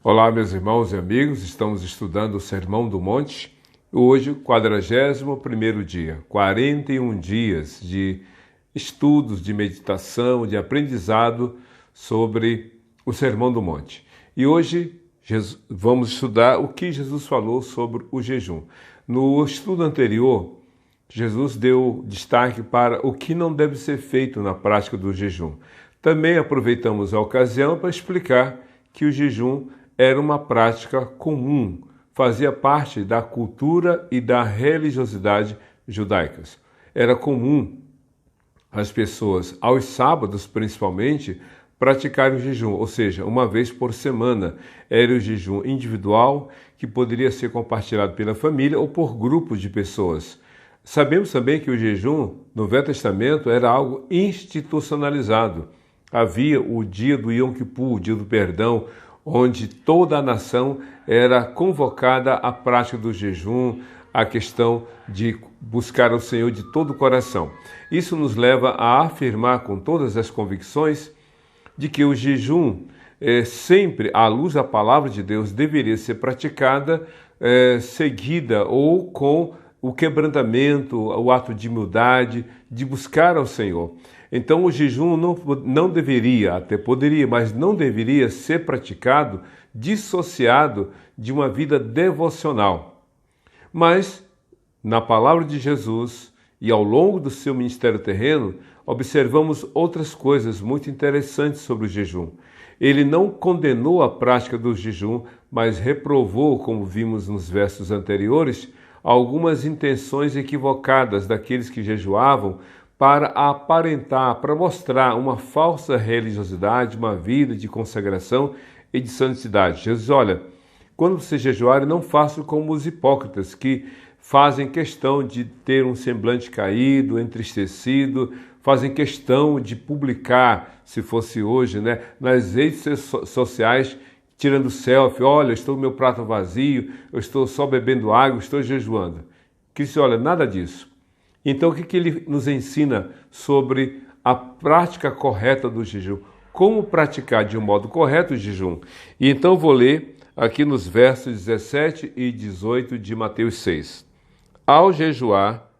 Olá, meus irmãos e amigos, estamos estudando o Sermão do Monte. Hoje, 41º dia, 41 dias de estudos, de meditação, de aprendizado sobre o Sermão do Monte. E hoje vamos estudar o que Jesus falou sobre o jejum. No estudo anterior, Jesus deu destaque para o que não deve ser feito na prática do jejum. Também aproveitamos a ocasião para explicar que o jejum era uma prática comum, fazia parte da cultura e da religiosidade judaicas. Era comum as pessoas, aos sábados principalmente, praticarem o jejum, ou seja, uma vez por semana. Era o jejum individual, que poderia ser compartilhado pela família ou por grupos de pessoas. Sabemos também que o jejum, no Velho Testamento, era algo institucionalizado. Havia o dia do Yom Kippur, o dia do perdão, onde toda a nação era convocada à prática do jejum, à questão de buscar ao Senhor de todo o coração. Isso nos leva a afirmar com todas as convicções de que o jejum, sempre à luz da palavra de Deus, deveria ser praticada seguida ou com o quebrantamento, o ato de humildade, de buscar ao Senhor. Então o jejum não deveria, até poderia, mas não deveria ser praticado dissociado de uma vida devocional. Mas, na palavra de Jesus e ao longo do seu ministério terreno, observamos outras coisas muito interessantes sobre o jejum. Ele não condenou a prática do jejum, mas reprovou, como vimos nos versos anteriores, algumas intenções equivocadas daqueles que jejuavam para aparentar, para mostrar uma falsa religiosidade, uma vida de consagração e de santidade. Jesus diz, olha, quando vocês jejuarem, não façam como os hipócritas, que fazem questão de ter um semblante caído, entristecido, fazem questão de publicar, se fosse hoje, nas redes sociais, tirando selfie, olha, estou com meu prato vazio, eu estou só bebendo água, estou jejuando. Cristo, olha, nada disso. Então, o que ele nos ensina sobre a prática correta do jejum? Como praticar de um modo correto o jejum? E então vou ler aqui nos versos 17 e 18 de Mateus 6. Ao jejuar,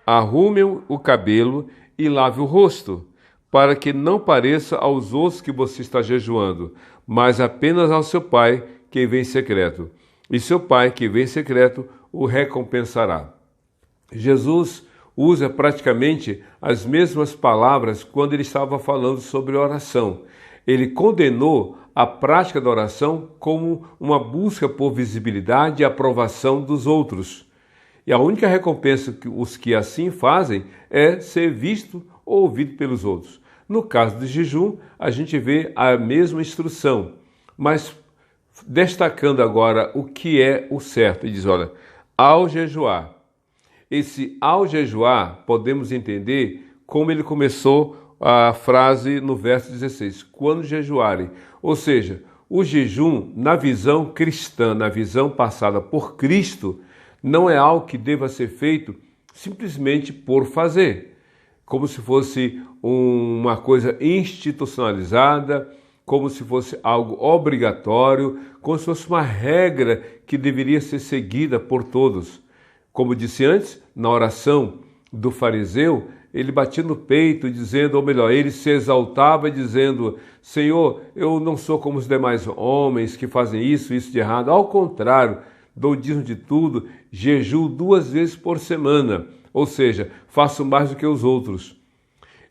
arrume o cabelo e lave o rosto, para que não pareça aos outros que você está jejuando, mas apenas ao seu Pai que vem em secreto. E seu Pai que vem em secreto o recompensará. Jesus usa praticamente as mesmas palavras quando ele estava falando sobre oração. Ele condenou a prática da oração como uma busca por visibilidade e aprovação dos outros. E a única recompensa que os que assim fazem é ser visto ou ouvido pelos outros. No caso do jejum, a gente vê a mesma instrução, mas destacando agora o que é o certo. Ele diz, olha, ao jejuar. Esse ao jejuar, podemos entender como ele começou a frase no verso 16, quando jejuarem. Ou seja, o jejum, na visão cristã, na visão passada por Cristo, não é algo que deva ser feito simplesmente por fazer, como se fosse uma coisa institucionalizada, como se fosse algo obrigatório, como se fosse uma regra que deveria ser seguida por todos. Como disse antes, na oração do fariseu, ele batia no peito dizendo, ou melhor, ele se exaltava dizendo, Senhor, eu não sou como os demais homens que fazem isso de errado. Ao contrário, dou dízimo de tudo, jejuo 2 vezes por semana, ou seja, faço mais do que os outros.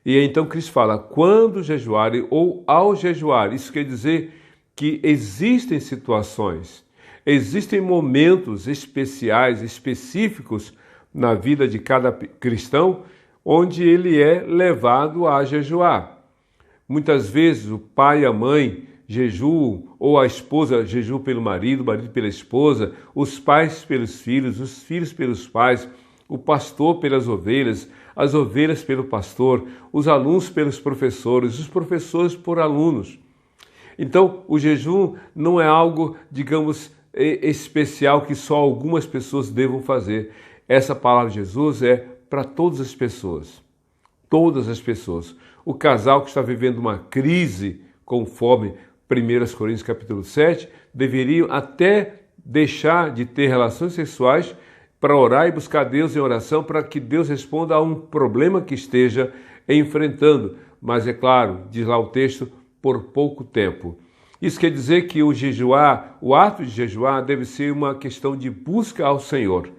E então Cristo fala, quando jejuarem ou ao jejuar, isso quer dizer que existem situações, existem momentos especiais, específicos na vida de cada cristão, onde ele é levado a jejuar. Muitas vezes o pai e a mãe jejuam, ou a esposa jejua pelo marido, o marido pela esposa, os pais pelos filhos, os filhos pelos pais, o pastor pelas ovelhas, as ovelhas pelo pastor, os alunos pelos professores, os professores por alunos. Então, o jejum não é algo, digamos, especial que só algumas pessoas devam fazer. Essa palavra de Jesus é para todas as pessoas. Todas as pessoas. O casal que está vivendo uma crise com fome 1 Coríntios capítulo 7, deveriam até deixar de ter relações sexuais para orar e buscar Deus em oração para que Deus responda a um problema que esteja enfrentando. Mas é claro, diz lá o texto, por pouco tempo. Isso quer dizer que o ato de jejuar deve ser uma questão de busca ao Senhor,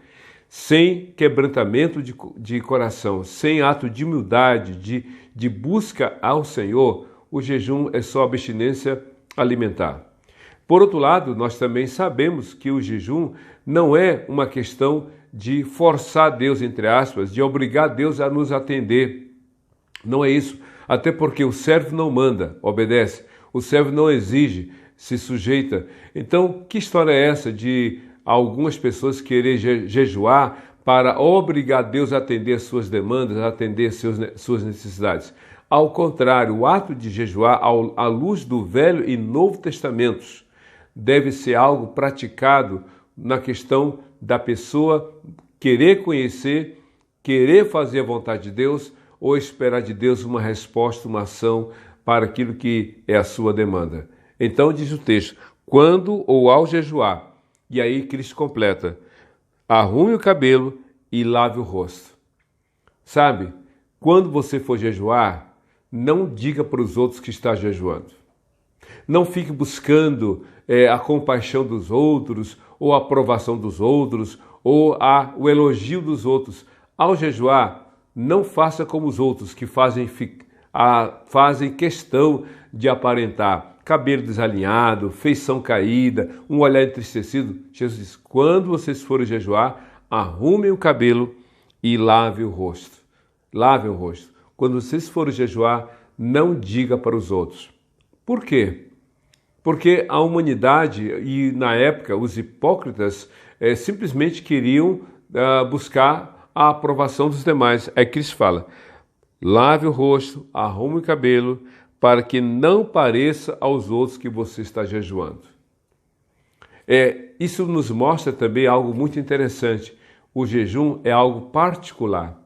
sem quebrantamento de coração, sem ato de humildade, de busca ao Senhor. O jejum é só abstinência alimentar. Por outro lado, nós também sabemos que o jejum não é uma questão de forçar Deus, entre aspas, de obrigar Deus a nos atender. Não é isso. Até porque o servo não manda, obedece. O servo não exige, se sujeita. Então, que história é essa de algumas pessoas querer jejuar para obrigar Deus a atender suas demandas, a atender suas necessidades? Ao contrário, o ato de jejuar à luz do Velho e Novo Testamentos deve ser algo praticado na questão da pessoa querer conhecer, querer fazer a vontade de Deus ou esperar de Deus uma resposta, uma ação para aquilo que é a sua demanda. Então diz o texto, quando ou ao jejuar, e aí Cristo completa, arrume o cabelo e lave o rosto. Sabe, quando você for jejuar, não diga para os outros que está jejuando. Não fique buscando a compaixão dos outros, ou a aprovação dos outros, ou o elogio dos outros. Ao jejuar, não faça como os outros que fazem questão de aparentar cabelo desalinhado, feição caída, um olhar entristecido. Jesus diz, quando vocês forem jejuar, arrumem o cabelo e lave o rosto. Lave o rosto. Quando vocês forem jejuar, não diga para os outros. Por quê? Porque a humanidade e, na época, os hipócritas simplesmente queriam buscar a aprovação dos demais. Aí Cristo fala, lave o rosto, arrume o cabelo, para que não pareça aos outros que você está jejuando. Isso nos mostra também algo muito interessante. O jejum é algo particular.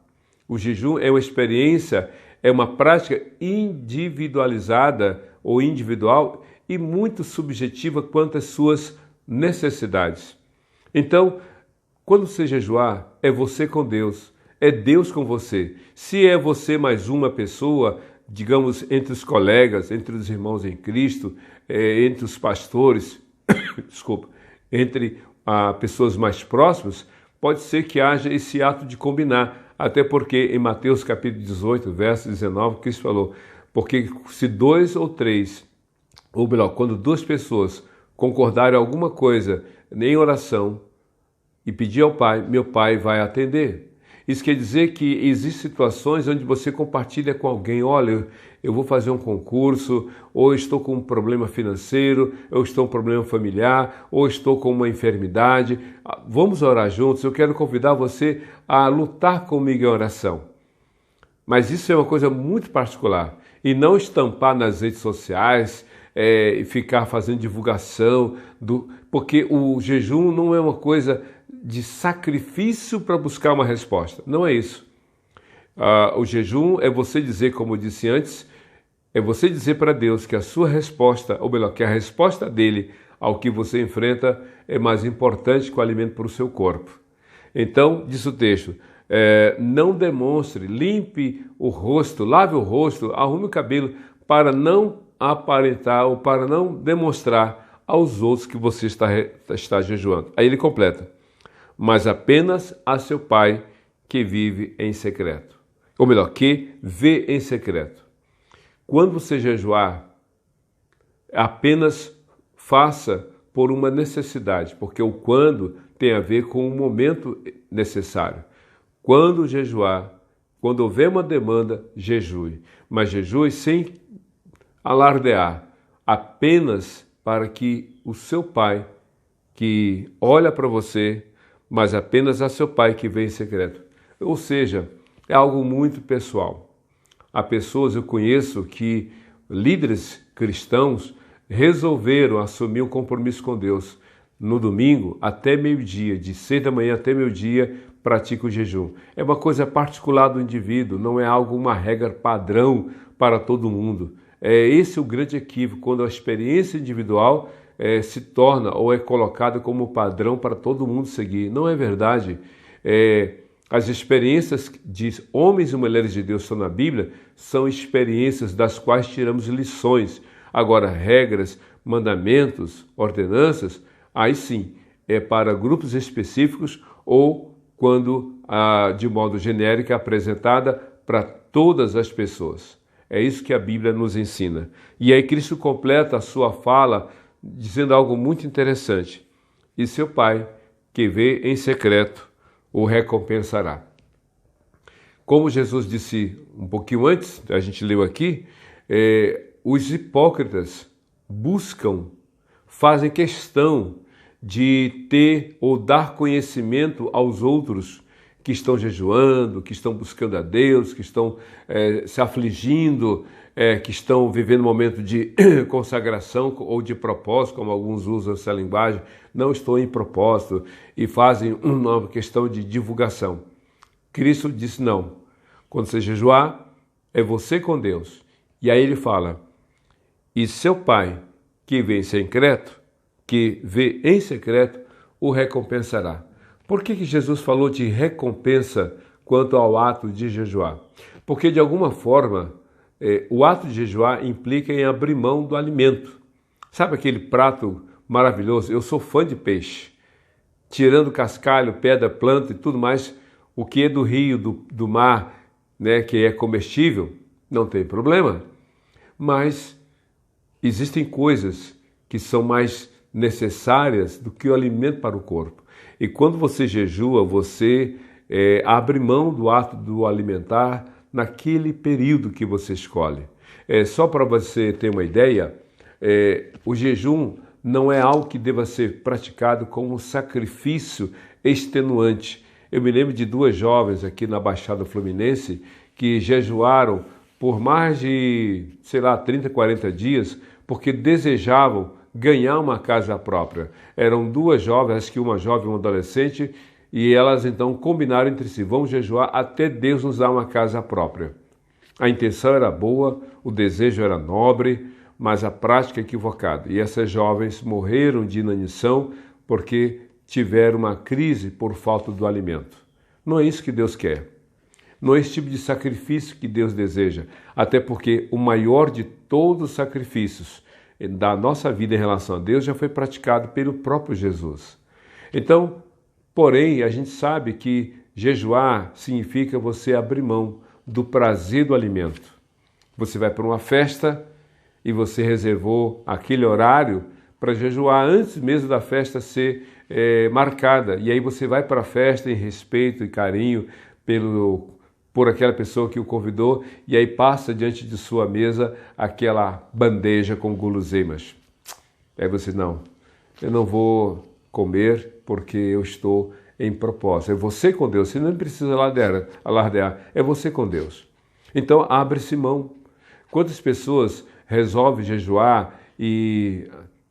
O jejum é uma experiência, é uma prática individualizada ou individual e muito subjetiva quanto às suas necessidades. Então, quando você jejuar, é você com Deus, é Deus com você. Se é você mais uma pessoa, digamos, entre os colegas, entre os irmãos em Cristo, entre os pastores, desculpa, entre pessoas mais próximas, pode ser que haja esse ato de combinar, até porque em Mateus capítulo 18, verso 19, Cristo falou, porque se dois ou três, ou melhor, quando duas pessoas concordarem alguma coisa em oração e pedir ao Pai, meu Pai vai atender. Isso quer dizer que existem situações onde você compartilha com alguém, olha, eu vou fazer um concurso, ou estou com um problema financeiro, ou estou com um problema familiar, ou estou com uma enfermidade. Vamos orar juntos, eu quero convidar você a lutar comigo em oração. Mas isso é uma coisa muito particular. E não estampar nas redes sociais, e ficar fazendo divulgação, porque o jejum não é uma coisa de sacrifício para buscar uma resposta. Não é isso. O jejum é você dizer, como eu disse antes, é você dizer para Deus que a sua resposta, ou melhor, que a resposta dele ao que você enfrenta é mais importante que o alimento para o seu corpo. Então, diz o texto, não demonstre, limpe o rosto, lave o rosto, arrume o cabelo, para não aparentar ou para não demonstrar aos outros que você está jejuando. Aí ele completa, mas apenas a seu Pai que vive em secreto. Ou melhor, que vê em secreto. Quando você jejuar, apenas faça por uma necessidade, porque o quando tem a ver com o momento necessário. Quando jejuar, quando houver uma demanda, jejue. Mas jejue sem alardear, apenas para que o seu Pai, que olha para você, mas apenas a seu Pai que vê em secreto. Ou seja, é algo muito pessoal. Há pessoas, eu conheço, que líderes cristãos resolveram assumir um compromisso com Deus. No domingo, até meio-dia, de 6 da manhã até meio-dia, pratica o jejum. É uma coisa particular do indivíduo, não é algo, uma regra padrão para todo mundo. Esse é o grande equívoco, quando a experiência individual se torna ou é colocada como padrão para todo mundo seguir. Não é verdade. As experiências de homens e mulheres de Deus que estão na Bíblia são experiências das quais tiramos lições. Agora, regras, mandamentos, ordenanças, aí sim, é para grupos específicos ou quando, de modo genérico, é apresentada para todas as pessoas. É isso que a Bíblia nos ensina. E aí Cristo completa a sua fala dizendo algo muito interessante. E seu Pai, que vê em secreto, o recompensará. Como Jesus disse um pouquinho antes, a gente leu aqui, os hipócritas buscam, fazem questão de ter ou dar conhecimento aos outros que estão jejuando, que estão buscando a Deus, que estão se afligindo, que estão vivendo um momento de consagração ou de propósito, como alguns usam essa linguagem. Não estou em propósito, e fazem uma questão de divulgação. Cristo disse não. Quando você jejuar, é você com Deus. E aí ele fala, e seu Pai, que vê em secreto, o recompensará. Por que Jesus falou de recompensa quanto ao ato de jejuar? Porque, de alguma forma, o ato de jejuar implica em abrir mão do alimento. Sabe aquele prato maravilhoso? Eu sou fã de peixe. Tirando cascalho, pedra, planta e tudo mais, o que é do rio, do mar, né, que é comestível, não tem problema. Mas existem coisas que são mais necessárias do que o alimento para o corpo. E quando você jejua, você abre mão do ato do alimentar naquele período que você escolhe. Só para você ter uma ideia, o jejum não é algo que deva ser praticado como um sacrifício extenuante. Eu me lembro de duas jovens aqui na Baixada Fluminense que jejuaram por mais de, 30, 40 dias, porque desejavam ganhar uma casa própria. Eram duas jovens, acho que uma jovem e uma adolescente, e elas então combinaram entre si, vamos jejuar até Deus nos dar uma casa própria. A intenção era boa, o desejo era nobre, mas a prática é equivocada. E essas jovens morreram de inanição porque tiveram uma crise por falta do alimento. Não é isso que Deus quer. Não é esse tipo de sacrifício que Deus deseja, até porque o maior de todos os sacrifícios da nossa vida em relação a Deus já foi praticado pelo próprio Jesus. Então, porém, a gente sabe que jejuar significa você abrir mão do prazer do alimento. Você vai para uma festa e você reservou aquele horário para jejuar antes mesmo da festa ser marcada. E aí você vai para a festa em respeito e carinho por aquela pessoa que o convidou, e aí passa diante de sua mesa aquela bandeja com guloseimas. Aí você, não, eu não vou comer porque eu estou em propósito. É você com Deus, você não precisa alardear, é você com Deus. Então abre-se mão. Quantas pessoas resolvem jejuar e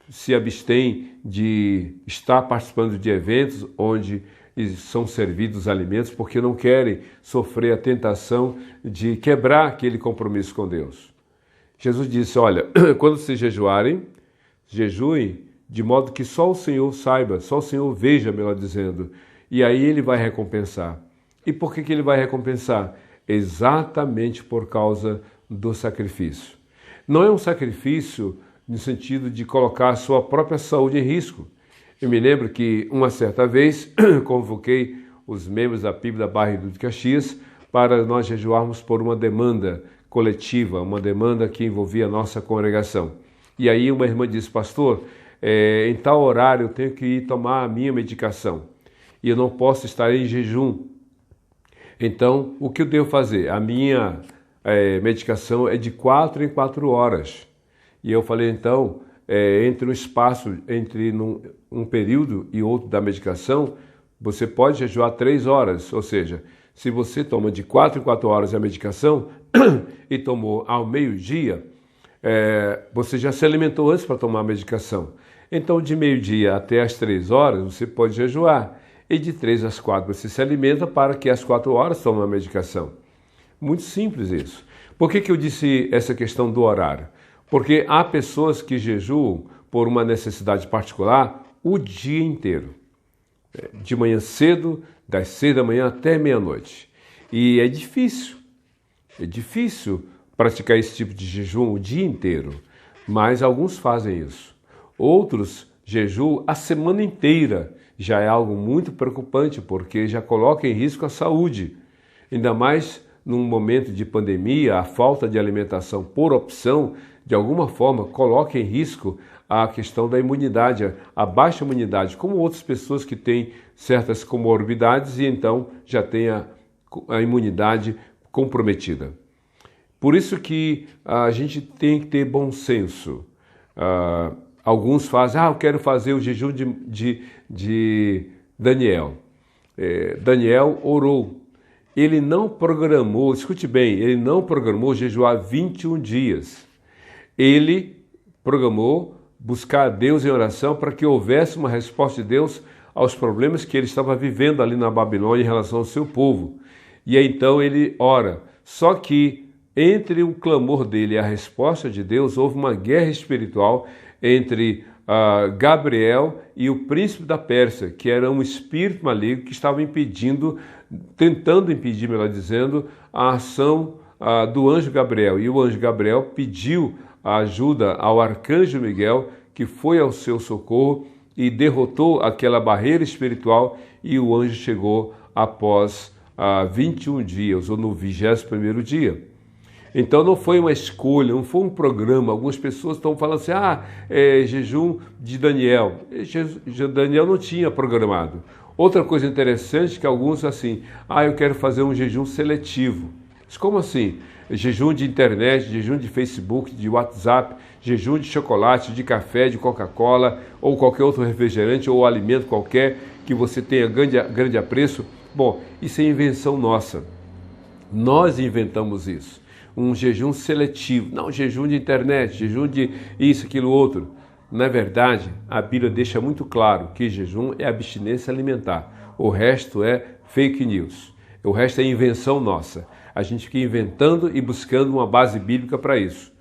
se abstêm de estar participando de eventos onde são servidos alimentos porque não querem sofrer a tentação de quebrar aquele compromisso com Deus. Jesus disse, olha, quando vocês jejuarem, jejuem de modo que só o Senhor saiba, só o Senhor veja, melhor dizendo, e aí Ele vai recompensar. E por que Ele vai recompensar? Exatamente por causa do sacrifício. Não é um sacrifício no sentido de colocar a sua própria saúde em risco. Eu me lembro que uma certa vez convoquei os membros da PIB da Barra de Caxias para nós jejuarmos por uma demanda coletiva, uma demanda que envolvia a nossa congregação. E aí uma irmã disse, pastor, em tal horário eu tenho que ir tomar a minha medicação e eu não posso estar em jejum. Então, o que eu devo fazer? A minha medicação é de 4 em 4 horas. E eu falei, então, entre um espaço, entre um período e outro da medicação, você pode jejuar 3 horas, ou seja, se você toma de 4 em 4 horas a medicação e tomou ao meio-dia, você já se alimentou antes para tomar a medicação. Então, de meio-dia até as 3 horas, você pode jejuar. E de 3 às 4 você se alimenta para que às 4 horas tome a medicação. Muito simples isso. Por que eu disse essa questão do horário? Porque há pessoas que jejuam por uma necessidade particular o dia inteiro. De manhã cedo, das 6 da manhã até meia-noite. E é difícil praticar esse tipo de jejum o dia inteiro, mas alguns fazem isso. Outros jejuam a semana inteira, já é algo muito preocupante, porque já coloca em risco a saúde. Ainda mais num momento de pandemia, a falta de alimentação por opção, de alguma forma, coloca em risco a questão da imunidade, a baixa imunidade, como outras pessoas que têm certas comorbidades e então já têm a imunidade comprometida. Por isso que a gente tem que ter bom senso. Alguns fazem, eu quero fazer o jejum de Daniel. Daniel orou. Ele não programou, escute bem, ele não programou jejuar 21 dias. Ele programou buscar a Deus em oração para que houvesse uma resposta de Deus aos problemas que ele estava vivendo ali na Babilônia em relação ao seu povo. E aí, então ele ora. Só que entre o clamor dele e a resposta de Deus, houve uma guerra espiritual entre Gabriel e o príncipe da Pérsia, que era um espírito maligno que estava tentando impedir, melhor dizendo, a ação do anjo Gabriel. E o anjo Gabriel pediu a ajuda ao arcanjo Miguel, que foi ao seu socorro e derrotou aquela barreira espiritual, e o anjo chegou após 21 dias, ou no 21º dia. Então não foi uma escolha, não foi um programa. Algumas pessoas estão falando assim, jejum de Daniel. Daniel não tinha programado. Outra coisa interessante que alguns assim, eu quero fazer um jejum seletivo. Mas como assim? Jejum de internet, jejum de Facebook, de WhatsApp, jejum de chocolate, de café, de Coca-Cola, ou qualquer outro refrigerante ou alimento qualquer que você tenha grande apreço. Bom, isso é invenção nossa. Nós inventamos isso. Um jejum seletivo, não jejum de internet, jejum de isso, aquilo, outro. Na verdade, a Bíblia deixa muito claro que jejum é abstinência alimentar. O resto é fake news. O resto é invenção nossa. A gente fica inventando e buscando uma base bíblica para isso.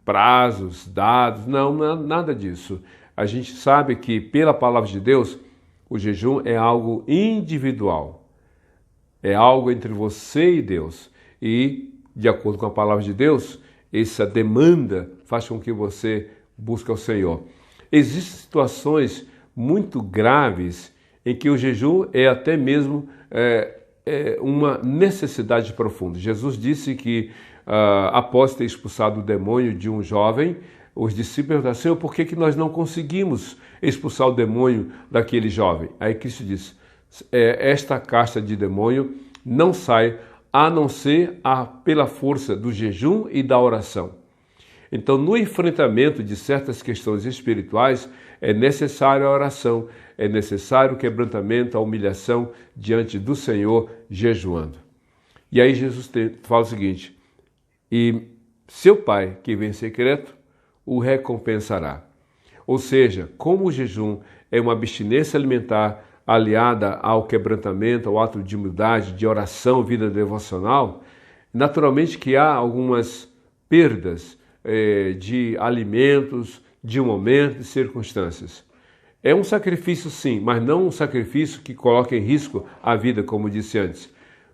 Prazos, dados, não, nada disso. A gente sabe que pela palavra de Deus, o jejum é algo individual. É algo entre você e Deus. E, de acordo com a palavra de Deus, essa demanda faz com que você busque ao Senhor. Existem situações muito graves em que o jejum é até mesmo uma necessidade profunda. Jesus disse que, após ter expulsado o demônio de um jovem, os discípulos perguntaram, Senhor, por que nós não conseguimos expulsar o demônio daquele jovem? Aí Cristo disse, esta casta de demônio não sai a não ser pela força do jejum e da oração. Então, no enfrentamento de certas questões espirituais, é necessário a oração, é necessário o quebrantamento, a humilhação diante do Senhor, jejuando. E aí Jesus fala o seguinte, e seu Pai, que vem em secreto, o recompensará. Ou seja, como o jejum é uma abstinência alimentar aliada ao quebrantamento, ao ato de humildade, de oração, vida devocional, naturalmente que há algumas perdas de alimentos, de momento, de circunstâncias. É um sacrifício sim, mas não um sacrifício que coloca em risco a vida, como disse antes.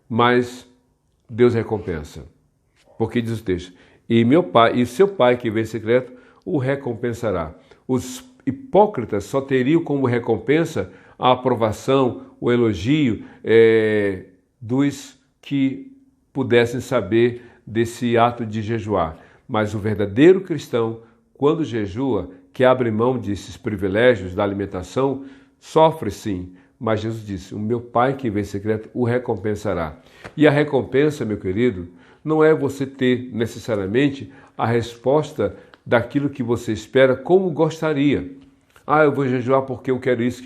Mas Deus recompensa. Porque diz o texto, e seu Pai que vem em secreto o recompensará. Os hipócritas só teriam como recompensa a aprovação, o elogio dos que pudessem saber desse ato de jejuar. Mas o verdadeiro cristão, quando jejua, que abre mão desses privilégios da alimentação, sofre sim. Mas Jesus disse, o meu Pai que vem em secreto o recompensará. E a recompensa, meu querido, não é você ter necessariamente a resposta daquilo que você espera como gostaria. Eu vou jejuar porque eu quero isso,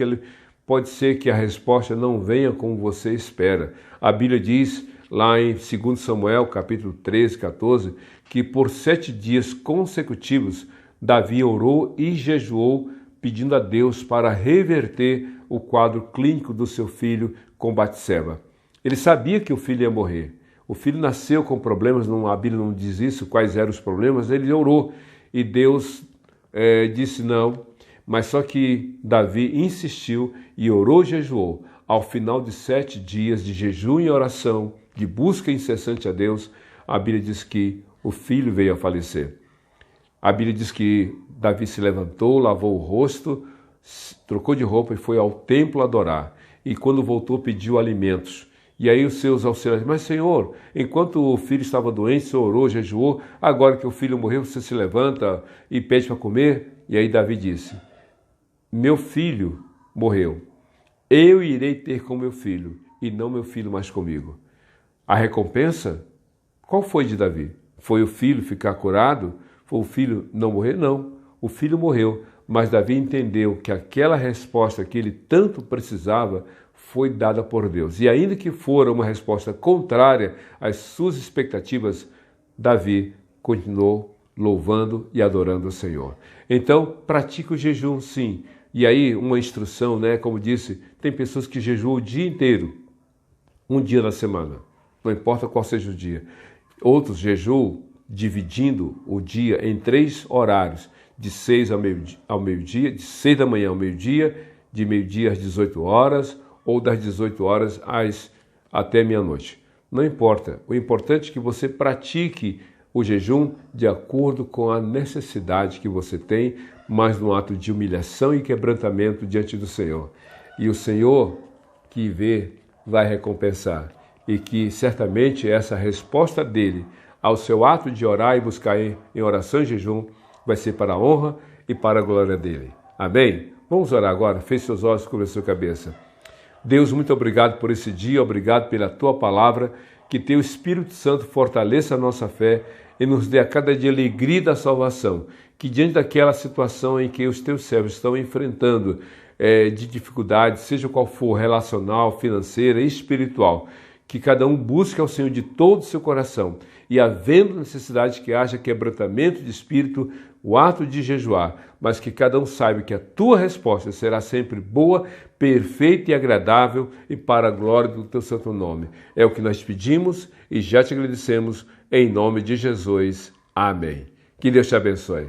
pode ser que a resposta não venha como você espera. A Bíblia diz lá em 2 Samuel, capítulo 13, 14, que por 7 dias consecutivos Davi orou e jejuou, pedindo a Deus para reverter o quadro clínico do seu filho com Batseba. Ele sabia que o filho ia morrer. O filho nasceu com problemas, a Bíblia não diz isso, quais eram os problemas, ele orou. e Deus disse não, mas só que Davi insistiu e orou e jejuou. Ao final de 7 dias de jejum e oração, de busca incessante a Deus, a Bíblia diz que o filho veio a falecer. A Bíblia diz que Davi se levantou, lavou o rosto, trocou de roupa e foi ao templo adorar. E quando voltou, pediu alimentos. E aí os seus auxiliares, mas Senhor, enquanto o filho estava doente, o Senhor orou, jejuou, agora que o filho morreu, você se levanta e pede para comer? E aí Davi disse, meu filho morreu, eu irei ter com meu filho, e não meu filho mais comigo. A recompensa, qual foi de Davi? Foi o filho ficar curado? Foi o filho não morrer? Não, o filho morreu, mas Davi entendeu que aquela resposta que ele tanto precisava foi dada por Deus. E ainda que fora uma resposta contrária às suas expectativas, Davi continuou louvando e adorando o Senhor. Então, pratique o jejum, sim. E aí, uma instrução, né? Como disse, tem pessoas que jejuam o dia inteiro, um dia na semana, não importa qual seja o dia. Outros jejuam dividindo o dia em 3 horários, de 6 ao meio-dia, de 6 da manhã ao meio-dia, de meio-dia às 18 horas, ou das 18 horas até meia-noite. Não importa. O importante é que você pratique o jejum de acordo com a necessidade que você tem, mas num ato de humilhação e quebrantamento diante do Senhor. E o Senhor que vê vai recompensar. E que certamente essa resposta dele ao seu ato de orar e buscar em oração e jejum vai ser para a honra e para a glória dele. Amém? Vamos orar agora. Feche seus olhos e cobre a sua cabeça. Deus, muito obrigado por esse dia, obrigado pela Tua palavra, que Teu Espírito Santo fortaleça a nossa fé e nos dê a cada dia alegria da salvação, que diante daquela situação em que os Teus servos estão enfrentando de dificuldade, seja qual for, relacional, financeira, espiritual, que cada um busque ao Senhor de todo o seu coração e, havendo necessidade que haja quebrantamento de espírito, o ato de jejuar, mas que cada um saiba que a tua resposta será sempre boa, perfeita e agradável e para a glória do teu santo nome. É o que nós pedimos e já te agradecemos em nome de Jesus. Amém. Que Deus te abençoe.